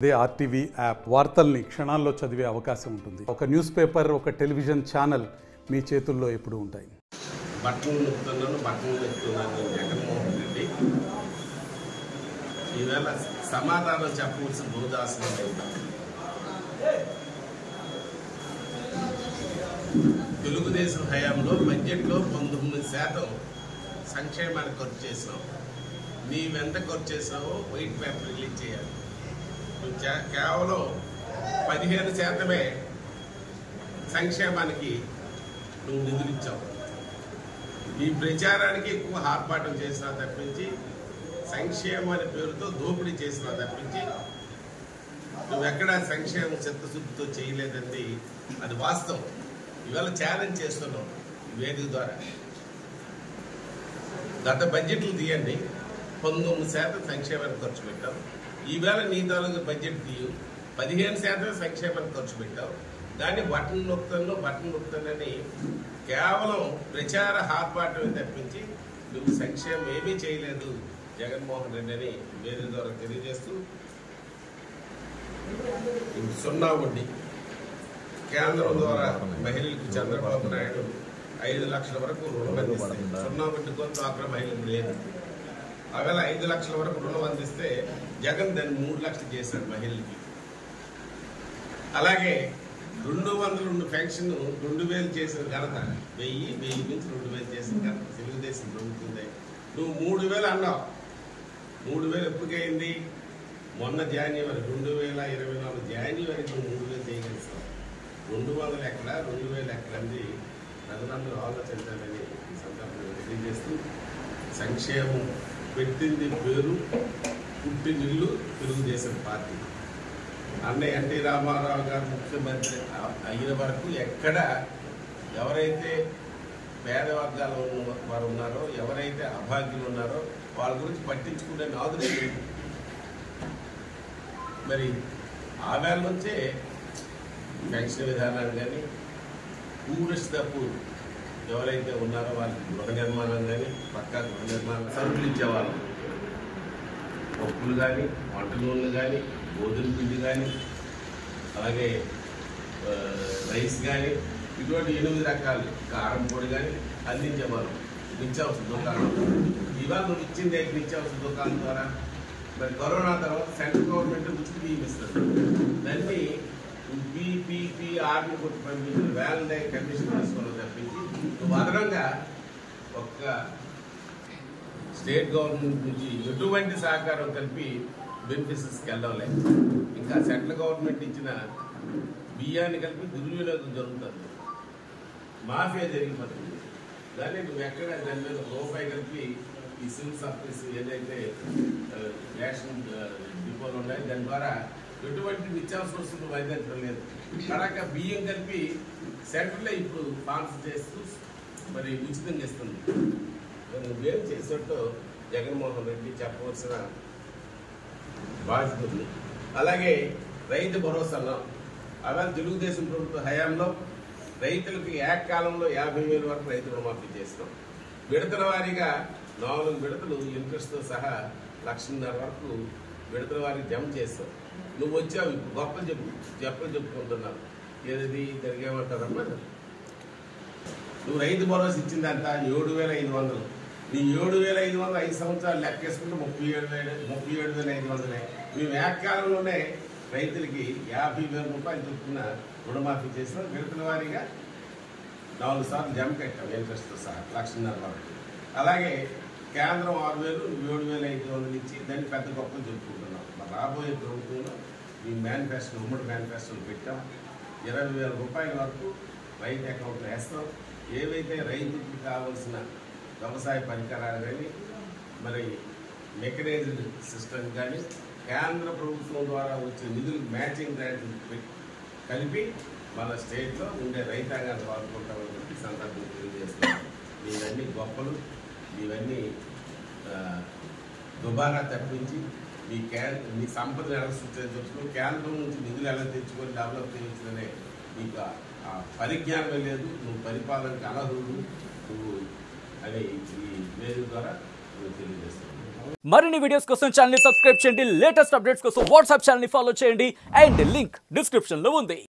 అదే RTV app వార్తల్ని క్షణాల్లో చదివే అవకాశం ఉంటుంది. ఒక న్యూస్ పేపర్, ఒక టెలివిజన్ ఛానల్ మీ చేతుల్లో ఎప్పుడూ ఉంటాయి. బట్టలు నొక్కుతున్నాను, బట్టలు నొక్కుతున్నాను జగన్మోహన్ రెడ్డి ఈవేళ సమాధానం చెప్పవలసిన బహుదాసనం తెలుగుదేశం హయాంలో బడ్జెట్లో 19% సంక్షేమానికి ఖర్చు చేసినావు. నీవెంత ఖర్చు చేసినావో వైట్ పేపర్ రిలీజ్ చేయాలి. కేవలం 15% సంక్షేమానికి నువ్వు నిధులిచ్చావు. ఈ ప్రచారానికి ఎక్కువ ఆర్పాటం చేసినా తప్పించి సంక్షేమాన్ని పేరుతో దోపిడీ చేసినా తప్పించి నువ్వెక్కడా సంక్షేమ చిత్తశుద్ధితో చేయలేదండి. అది వాస్తవం. ఇవాళ ఛాలెంజ్ చేస్తున్నావు ఈ వేదిక ద్వారా. గత బడ్జెట్లు తీయండి, 19% సంక్షేమానికి ఖర్చు పెట్టావు. ఈవేళ నీ తాలూకు బడ్జెట్ తీయు 15% సంక్షేమానికి ఖర్చు పెట్టావు. దాన్ని బటన్ నొక్కుతానని కేవలం ప్రచార హార్పాటమే తప్పించి నువ్వు సంక్షేమం ఏమీ చేయలేదు జగన్మోహన్ రెడ్డి అని వేదిక ద్వారా తెలియజేస్తూ, సున్నా వడ్డీ కేంద్రం ద్వారా మహిళలకు చంద్రబాబు నాయుడు 5 లక్షల వరకు రుణం అందిస్తే, సున్నా వడ్డీ కొంత డ్వాక్రా మహిళలకు లేదు. అవేళ 5 లక్షల వరకు రుణం అందిస్తే జగన్ దాన్ని 3 లక్షలు చేశాడు మహిళలకి. అలాగే 202 పెన్షన్ 2000 చేసిన ఘనత 1000 నుంచి 2000 చేసిన ఘనత తెలుగుదేశం ప్రభుత్వం. నువ్వు 3000 అన్నావు. 3000 ఎప్పటికైంది? మొన్న జనవరి 2024 జనవరికి 3000 చేయగలిసావు. 200 ఎక్కడ, 2000 ఎక్కడంది ప్రజలందరూ ఆలోచించాలని ఈ సందర్భంగా తెలియజేస్తూ, సంక్షేమం పెట్టింది పేరు, పుట్టినిల్లు తెలుగుదేశం పార్టీ. అన్నయ్య ఎన్టీ రామారావు గారు ముఖ్యమంత్రి అయిన వరకు ఎక్కడ ఎవరైతే పేద వర్గాలు వారు ఉన్నారో, ఎవరైతే అభాగ్యులు ఉన్నారో వాళ్ళ గురించి పట్టించుకునే నాదులే లేదు. మరి ఆ వేళ నుంచే పెన్షన్ విధానాలు కానీ, పూరెస్ట్ తప్పు ఎవరైతే ఉన్నారో వాళ్ళకి గృహ నిర్మాణం కానీ, పక్కా గృహ నిర్మాణం సరుకులు ఇచ్చేవాళ్ళం. పప్పులు కానీ, వంట నూనెలు కానీ, గోధుమ పిండి కానీ, అలాగే రైస్ కానీ, ఇటువంటి 8 రకాలు కారం పొడి కానీ అందించేవాళ్ళం నిత్యావసర దుకాణం. ఇవాళ నువ్వు ఇచ్చింది నిత్యావసర దుకాణం ద్వారా. మరి కరోనా తర్వాత సెంట్రల్ గవర్నమెంట్ ఉచిత బియ్యం ఇస్తుంది. దాన్ని పీపీఆర్ని కొట్టి పంపించిన వ్యాలంటైన్ కమిషన్ తీసుకోవడం తప్పించి నువ్వు అదనంగా ఒక్క స్టేట్ గవర్నమెంట్ నుంచి ఎటువంటి సహకారం కలిపి బెనిఫిషరీస్కి వెళ్ళలేదు. ఇంకా సెంట్రల్ గవర్నమెంట్ ఇచ్చిన బియ్యాన్ని కలిపి దుర్వినియోగం జరుగుతుంది, మాఫియా జరిగిపోతుంది. దాన్ని నువ్వు ఎక్కడ దాని మీద రూపాయి కలిపి ఈ సివిల్ సప్లైస్ ఏదైతే రేషన్ డిపోలు ఉన్నాయో దాని ద్వారా ఎటువంటి నిత్యావసర వస్తువులు వైద్యం లేదు. కనుక బియ్యం కలిపి సెంటర్లో ఇప్పుడు స్పాన్సర్ చేస్తూ మరి ఉచితంగా ఇస్తుంది. నువ్వేం చేసినట్టు జగన్మోహన్ రెడ్డి చెప్పవలసిన బాధ్యత ఉంది. అలాగే రైతు భరోసా అలా తెలుగుదేశం ప్రభుత్వ హయాంలో రైతులకు ఏకకాలంలో 50,000 వరకు రైతు రుణమాఫీ చేసినాం. విడతల వారీగా 4 విడతలు ఇంట్రెస్ట్తో సహా 1,50,000 వరకు విడతల వారికి జమ చేస్తాం. నువ్వు వచ్చావు ఇప్పుడు గొప్పలు చెప్పుకుంటున్నావు. ఏది జరిగేమంటారమ్మా? నువ్వు రైతు భరోసా ఇచ్చిందంట 7,500. నీ 7,500 5 సంవత్సరాలు లెక్కేసుకుంటే 37,500. మేము ఏకకాలంలోనే రైతులకి 50,000 రూపాయలు చొప్పున రుణమాఫీ చేసినాం. విడతల వారీగా 4 సార్లు జమ కట్టాం ఇంట్రెస్ట్తో సహా 1,50,000 వరకు. అలాగే కేంద్రం 6,000, 7,500 ఇచ్చి దాన్ని పెద్ద గొప్పలు చెప్పుకుంటున్నాం. మరి రాబోయే ప్రభుత్వంలో ఈ మేనిఫెస్టో, ఉమ్మడి మేనిఫెస్టోలు పెట్టాం. 20,000 రూపాయల వరకు రైతు అకౌంట్లో వేస్తాం. ఏవైతే రైతుకి కావాల్సిన వ్యవసాయ పరికరాలు కానీ, మరి మెకనైజ్డ్ సిస్టమ్ కానీ, కేంద్ర ప్రభుత్వం ద్వారా వచ్చే నిధులు మ్యాచింగ్ గ్రాంట్లు కలిపి మన స్టేట్లో ఉండే రైతాంగాన్ని వాడుకుంటామని చెప్పి సందర్భంగా తెలియజేస్తున్నాం. ఇవన్నీ గొప్పలు, ఇవన్నీ దుబారా తప్పించి మీ సంపదను ఎలా సృష్టించుకుని కేంద్రం నుంచి నిధులు ఎలా తెచ్చుకొని డెవలప్ చేయొచ్చునే నీకు ఆ పరిజ్ఞానమే లేదు. నువ్వు పరిపాలనకు అనర్హుడు నువ్వు అని ఈ వేదిక ద్వారా నువ్వు తెలియజేస్తున్నావు. మరిన్ని వీడియోస్ కోసం ఛానల్ ని సబ్స్క్రైబ్ చేయండి, లేటెస్ట్ అప్డేట్స్ కోసం వాట్సాప్ ఛానల్ ని ఫాలో చేయండి అండ్ లింక్ డిస్క్రిప్షన్ లో ఉంది.